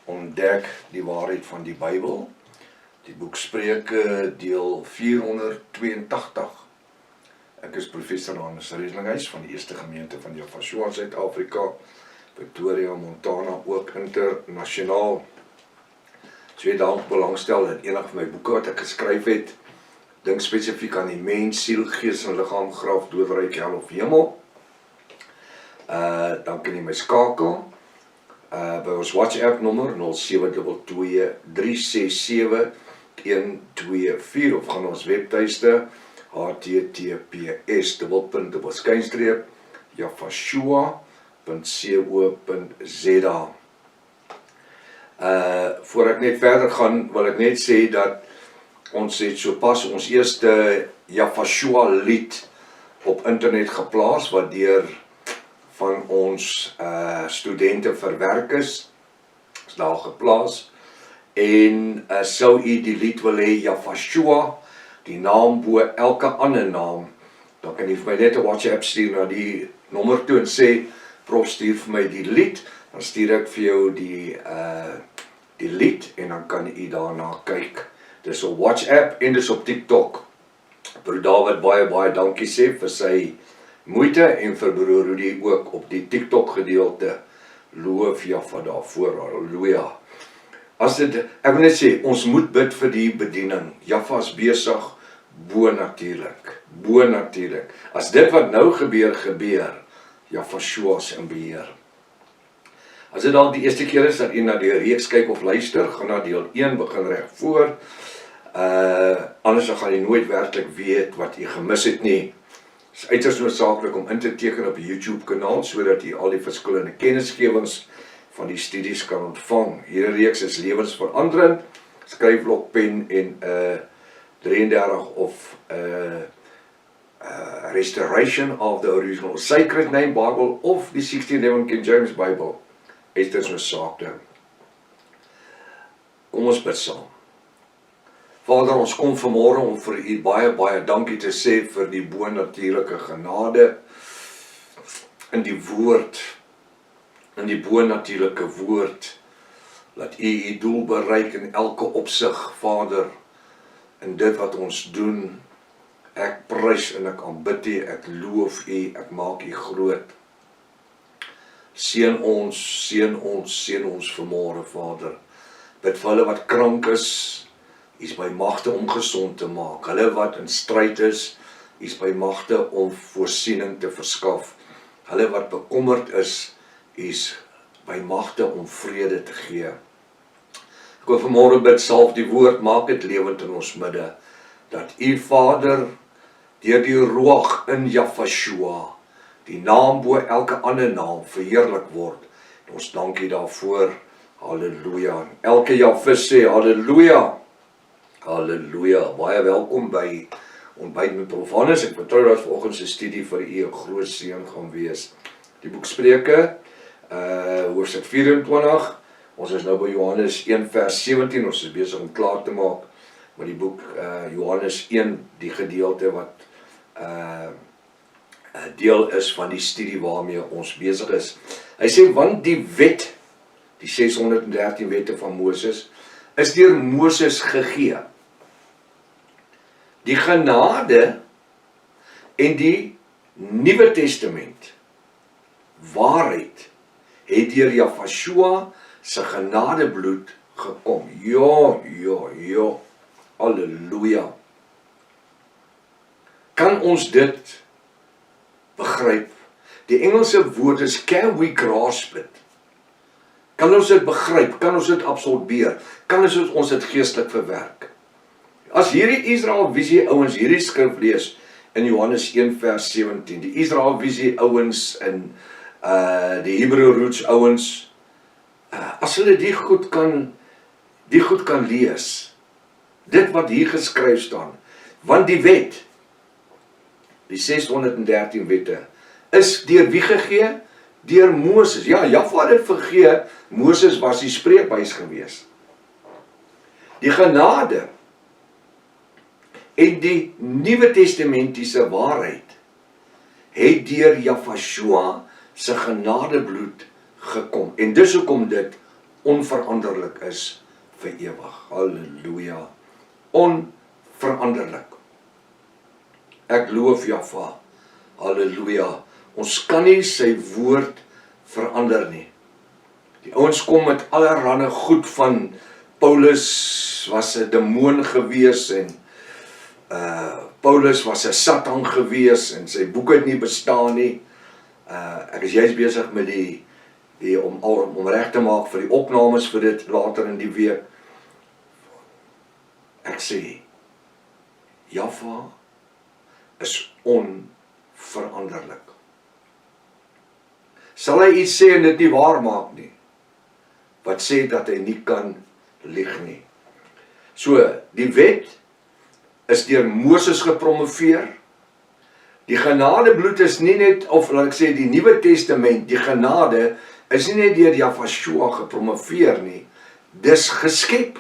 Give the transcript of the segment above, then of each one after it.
ontdek die waarheid van die Bybel. Die boek Spreuke deel 482. Ek is professor Hannes Reslinghuis van die Eerste Gemeente van Jafashua in Suid-Afrika, Victoria, Montana, ook internasionaal. So jy dalk belangstel in enig van my boeke wat ek geskryf het, dink spesifiek aan die mens, siel, gees en liggaam, graf, doodryk, hel of hemel. Dan kan jy my skakel by ons WhatsApp nommer 0722367124 of gaan ons webtuiste https://jafashua.co.za. Voor ek net verder gaan, wil ek net sê dat ons het sopas ons eerste Jafashua lied op internet geplaas, wat deur van ons studente verwerk is daar geplaas, en sou u die lied wil hê, Jafashua, die naam bo elke ander naam, dan kan jy vir my net 'n WhatsApp stuur na die nommer toe en sê, prof, stuur vir my die lied, dan stuur ek vir jou die lied, en dan kan u daarna kyk. Dis op WhatsApp en dis op TikTok. Broer David baie dankie sê vir sy moeite, en vir broer Rudy ook op die TikTok gedeelte. Loof Jaffa daarvoor, halleluja. Ek wil net sê, ons moet bid vir die bediening. Jaffa is besig, bo-natuurlik. As dit wat nou gebeur, Jafashua is in beheer. As dit dalk die eerste keer is dat u na die reeks kyk of luister, gaan na deel 1, begin reg voor. Anders dan gaan jy nooit werklik weet wat jy gemis het nie. Het is uiters noodsaaklik om in te teken op die YouTube kanaal, sodat jy al die verskillende kennisgewings van die studies kan ontvang. Hierdie reeks is lewensveranderend, skryfblok, pen en 33 of Restoration of the Original Sacred Name Bible of die 1611 King James Bible. Uiters noodsaaklik. Kom ons bid saam. Vader, ons kom vanmôre om vir u baie dankie te sê vir die bo-natuurlike genade in die woord, in die bo-natuurlike woord, dat u doel bereik in elke opsig, Vader, in dit wat ons doen. Ek prys en ek aanbid u, ek loof u, ek maak u groot. Seën ons vanmôre, Vader. Bid vir hulle wat krank is, u is by magte om gesond te maak. Hulle wat in stryd is, u is by magte om voorsiening te verskaf. Hulle wat bekommerd is, u is by magte om vrede te gee. Ek wil vanmôre bid, salf die woord, maak dit lewend in ons midde, dat u Vader, deur die Ruach in Jafashua, die naam bo elke ander naam verheerlik word. En ons dankie daarvoor, halleluja. Elke Jafis sê, halleluja. Halleluja, baie welkom by Ontbyt met Prof Hannes. Ek vertrou dat vanoggend se studie vir u 'n groot seën gaan wees. Die boek Spreuke, hoofstuk 24, ons is nou by Johannes 1 vers 17, ons is besig om klaar te maak met die boek Johannes 1, die gedeelte wat deel is van die studie waarmee ons besig is. Hy sê, want die wet, die 613 wette van Moses, is deur Moses gegee. Die genade en die Nuwe Testament, waarheid, het deur Jafashua se genadebloed gekom. Ja, halleluja. Kan ons dit begryp? Die Engelse woord is, can we grasp it? Kan ons dit begryp? Kan ons dit absorbeer? Kan ons dit geestelik verwerk? As hierdie Israel-visie ouens hierdie skrif lees in Johannes 1 vers 17, die Israel-visie ouens in die Hebrew roots ouens, as hulle die goed kan lees, dit wat hier geskryf staan, want die wet, die 613 wette, is deur wie gegee? Deur Moses. Ja, Jaffa het dit vergee, Moses was die spreekbuis gewees. Die genade en die Nuwe Testamentiese waarheid het deur Jafashua se genadebloed gekom. En dis hoekom dit onveranderlik is vir ewig. Halleluja. Onveranderlik. Ek loof Jahwe. Halleluja. Ons kan nie sy woord verander nie. Die ouens kom met allerhande goed van Paulus was 'n demoon gewees en Paulus was 'n Satan gewees en sy boek het nie bestaan nie. Ek is juist besig met om reg te maak vir die opnames vir dit later in die week. Ek sê, Jahwe is onveranderlik. Sal hy iets sê en dit nie waar maak nie? Wat sê dat hy nie kan lieg nie. So, die wet is deur Moses gepromoveer. Die genadebloed is nie net, of laat ek sê, die Nuwe Testament, die genade is nie net deur Yahshua gepromoveer nie. Dis geskep.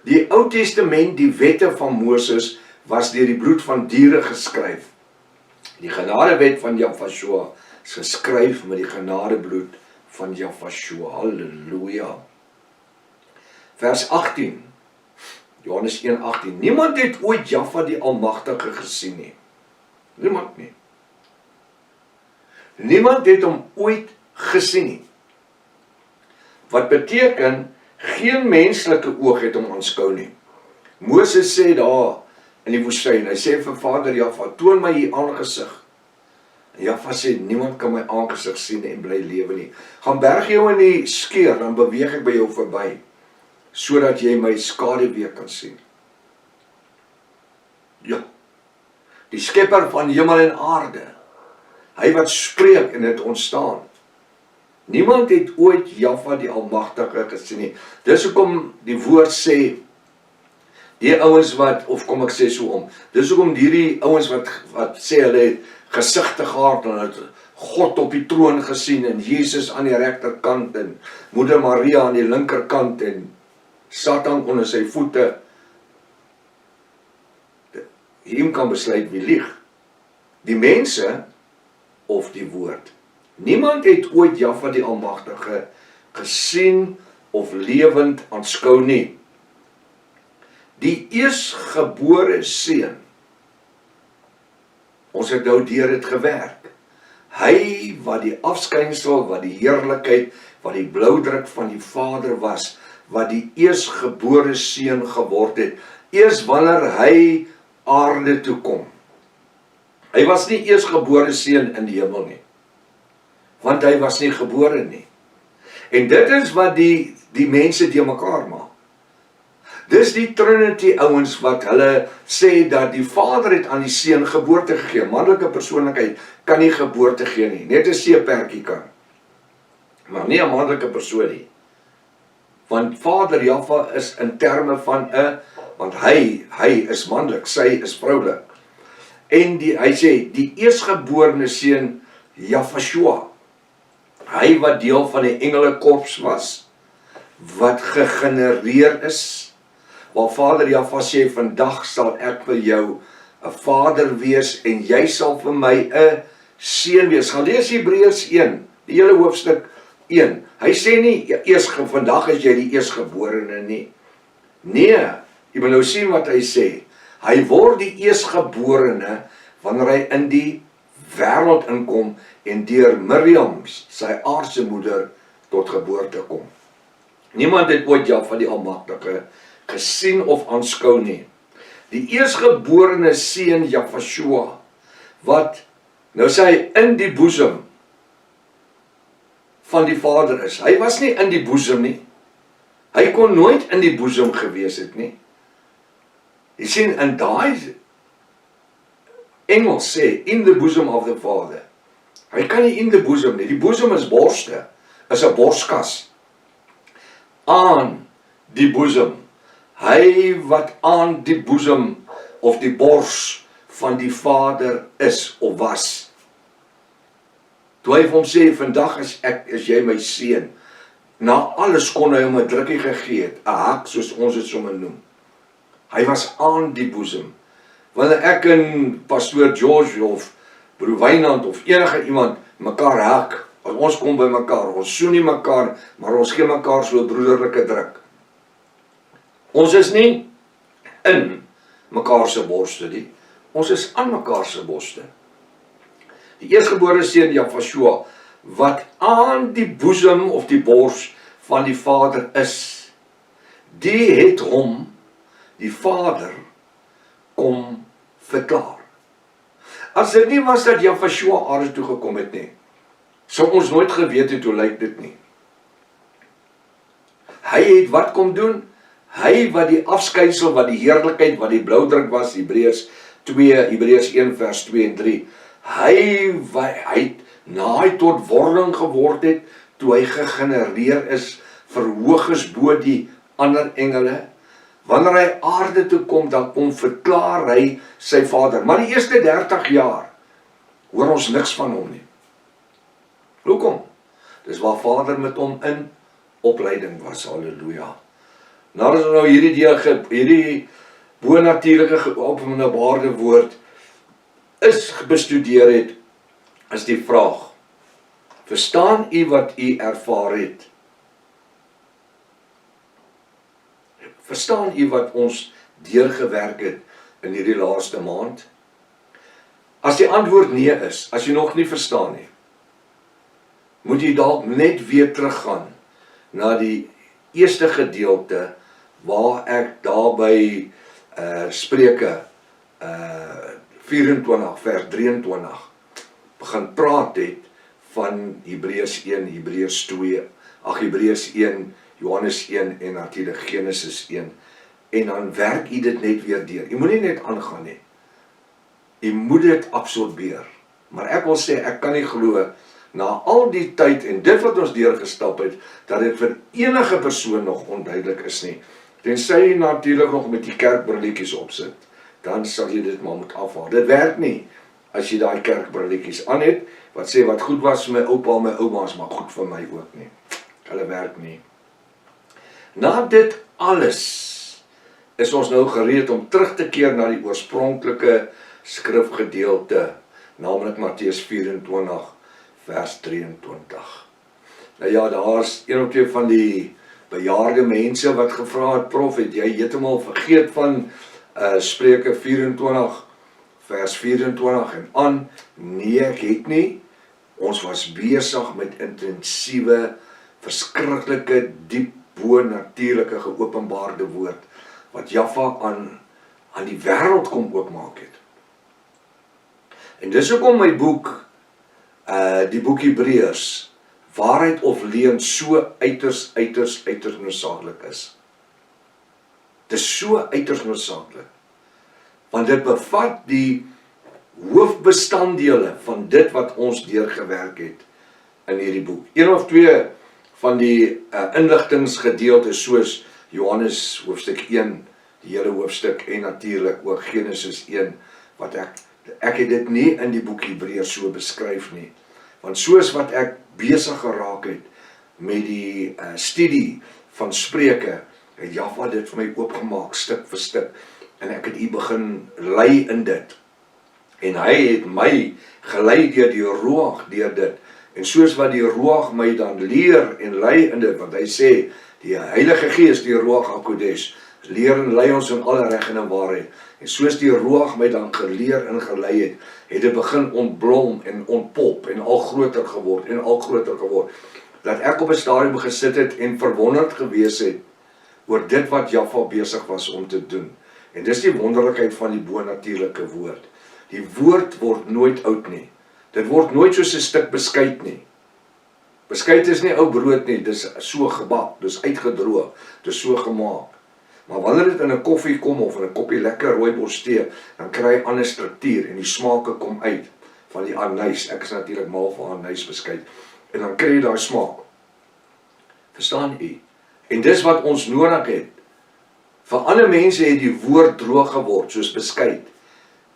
Die Ou Testament, die wette van Moses, was deur die bloed van diere geskryf. Die genadewet van Yahshua is geskryf met die genadebloed van Yahshua. Halleluja. Vers 18. Johannes 1:18. Niemand het ooit Jahwe die Almagtige gesien nie. Niemand nie. Niemand het hom ooit gesien nie. Wat beteken, geen menslike oog het hom aanskou nie. Moses sê daar in die woestyn, hy sê vir Vader Jahwe, toon my u aangesig. En Jahwe sê, niemand kan my aangesig sien en bly lewe nie. Gaan berg jou in die skeur, dan beweeg ek by jou verby, sodat jy my skaduwee kan sien. Ja, die skepper van hemel en aarde, hy wat spreek en het ontstaan. Niemand het ooit Jahwe die Almagtige gesien nie. Dis hoekom die woord sê, die ouens wat, of kom ek sê so om, dis hoekom hierdie ouens wat sê hulle het gesigte gehad en het God op die troon gesien en Jesus aan die regterkant en Moeder Maria aan die linkerkant en Satan onder sy voete. Hiem kan besluit wie lieg. Die mense of die woord. Niemand het ooit Jahwe die Almagtige gesien of lewend aanskou nie. Die eersgebore seun. Ons het nou deur dit gewerk. Hy wat die afskynsel, wat die heerlikheid, wat die bloudruk van die Vader was, wat die eersgebore seun geword het, eers wanneer hy aarde toe kom. Hy was nie eersgebore seun in die hemel nie, want hy was nie gebore nie. En dit is wat die mense te mekaar maak. Dis die Trinity ouens wat hulle sê dat die Vader het aan die Seun geboorte gegee. Mannelike persoonlikheid kan nie geboorte gee nie, net 'n seepertjie kan. Maar nie 'n mannelike persoon nie. Want Vader Jahwe is in terme van want hy is manlik, sy is vroulik. En hy sê, die eersgeborene seun Yahshua, hy wat deel van die engelekorps was, wat gegenereer is, waar Vader Jahwe sê, vandag sal ek vir jou 'n vader wees en jy sal vir my 'n seun wees. Gaan lees Hebreërs 1, die hele hoofstuk 1. Hy sê nie, vandag is jy die eersgeborene nie. Nee, jy moet nou sien wat hy sê. Hy word die eersgeborene wanneer hy in die wêreld inkom en deur Miriam, sy aardse moeder, tot geboorte kom. Niemand het ooit Jahwe die Almagtige gesien of aanskou nie. Die eersgeborene seun Yahshua, wat, nou sê hy, in die boesem van die Vader is. Hy was nie in die boesem nie. Hy kon nooit in die boesem gewees het nie. Jy sien, in daai Engels sê, in the bosom of the Father. Hy kan nie in die boesem nie. Die boesem is borste, is 'n borskas. Aan die boesem. Hy wat aan die boesem of die bors van die Vader is of was. Toe hy vir hom sê, vandag is jy my seun. Na alles kon hy hom 'n drukkie gegee het, 'n hak soos ons dit sommer noem. Hy was aan die boesem. Wanneer ek en pastoor George of broer Wynand of enige iemand mekaar hak, As ons kom by mekaar, ons soen nie mekaar, maar ons gee mekaar so 'n broederlike druk. Ons is nie in mekaar se borste nie, ons is aan mekaar se borste. Die eerstgebore seun Jafashua, wat aan die boesem of die bors van die Vader is, die het hom, die Vader, kom verklaar. As dit nie was dat Jafashua aarde toe gekom het nie, sou ons nooit geweet het hoe lyk dit nie. Hy het wat kom doen? Hy wat die afskynsel, wat die heerlikheid, wat die blauwdruk was, Hebreërs 1 vers 2 en 3, hy na hy tot wording geword het, toe hy gegenereer is, verhoog is bo die ander engele, wanneer hy aarde toe kom, dan kom verklaar hy sy Vader. Maar die eerste 30 jaar, hoor ons niks van hom nie. Hoekom? Dis waar Vader met hom in opleiding was, halleluja. Nadat nou hierdie bonatuurlike geopenbaarde woord is bestudeer het, is die vraag, verstaan u wat u ervaar het? Verstaan u wat ons deurgewerk het in hierdie laaste maand? As die antwoord nee is, as jy nog nie verstaan nie, moet jy dalk net weer teruggaan na die eerste gedeelte waar ek daar by Spreuke 24 vers 23 begin praat het van Hebreërs 1, Hebreërs 2, Hebreërs 1, Johannes 1 en natuurlik Genesis 1. En dan werk jy dit net weer deur. Jy moet nie net aangaan nie. Jy moet dit absorbeer. Maar ek wil sê, ek kan nie glo na al die tyd en dit wat ons deurgestap het, dat dit vir enige persoon nog onduidelik is nie. Tensy jy natuurlik nog met die kerkbrilletjies opsit, dan sal jy dit maar moet afhaal. Dit werk nie as jy daai kerkbrilletjies aan het, wat sê wat goed was vir my oupa en my ouma's, maar goed vir my ook nie. Hulle werk nie. Na dit alles is ons nou gereed om terug te keer na die oorspronklike skrifgedeelte, naamlik Matteus 24 vers 23. Nou ja, daar's een of twee van die bejaarde mense wat gevra het, prof, het jy heeltemal vergeet van Spreuke 24 vers 24 en aan? Nee, ek het nie. Ons was besig met intensiewe, verskriklike, diep bo-natuurlike geopenbaarde woord, wat Jaffa aan die wêreld kom oopmaak het. En dis hoekom my boek, die boek Hebreërs, waarheid of leuen so uiters noodsaaklik is. Dit is so uiters noodsaaklik, want dit bevat die hoofbestanddele van dit wat ons deurgewerk het in hierdie boek. Een of twee van die inligtingsgedeeltes soos Johannes hoofstuk 1, die hele hoofstuk, en natuurlik ook Genesis 1, wat ek het dit nie in die boek Hebreërs so beskryf nie, want soos wat ek besig geraak het met die studie van Spreuke, het Jaffa dit vir my oopgemaak, stuk vir stuk, en ek het begin lei in dit, en hy het my gelei deur die Ruach deur dit, en soos wat die Ruach my dan leer en lei in dit, want hy sê, die Heilige Gees, die Ruach HaKodesh, leer en lei ons in alle reg en in waarheid, en soos die Ruach my dan geleer en gelei het, het dit begin ontblom en ontpop, en al groter geword, dat ek op 'n stadium gesit het en verwonderd gewees het, oor dit wat Jaffa besig was om te doen, en dis die wonderlikheid van die bonatuurlike woord. Die woord word nooit oud nie. Dit word nooit soos 'n stuk beskuit nie. Beskuit is nie ou brood nie, dis so gebak, dis uitgedroog, dis so gemaak. Maar wanneer dit in 'n koffie kom of in 'n koppie lekker rooibos tee, dan kry hy 'n ander struktuur en die smake kom uit van die anys. Ek is natuurlik mal vir anys beskuit. En dan kry jy daai smaak. Verstaan u? En dis wat ons nodig het. Vir ander mense het die woord droog geword, soos beskuit.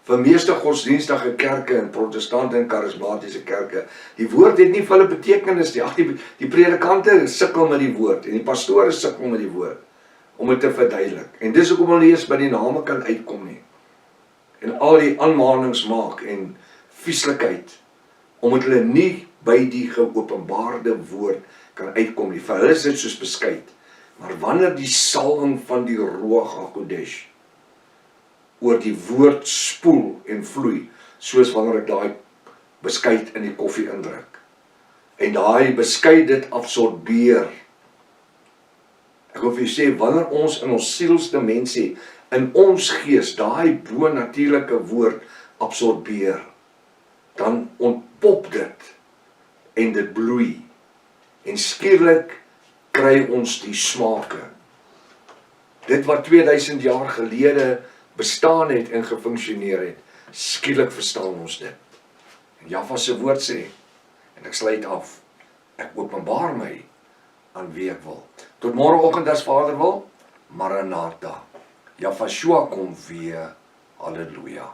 Vir meeste godsdienstige kerke en protestante en charismatiese kerke, die woord het nie vir hulle betekenis nie. Die predikante sukkel met die woord en die pastore sukkel met die woord om dit te verduidelik. En dis hoekom hulle eers by die name kan uitkom nie. En al die aanmanings maak en vieslikheid, omdat hulle nie by die geopenbaarde woord kan uitkom nie. Vir hulle is dit soos beskuit. Maar wanneer die salwing van die Ruach HaKodesh oor die woord spoel en vloei, soos wanneer ek daai beskuit in die koffie indruk, en daai beskuit dit absorbeer. Ek wil vir julle sê, wanneer ons in ons sielsdimensie, in ons gees, daai bo-natuurlike woord absorbeer, dan ontpop dit, en dit bloei, en skielik kry ons die smake. Dit wat 2000 jaar gelede bestaan het en gefunksioneer het, skielik verstaan ons dit. En Jahwe se woord sê, en ek sluit af, ek openbaar my aan wie ek wil. Tot môreoggend as Vader wil, Maranatha. Jahwe kom weer, halleluja.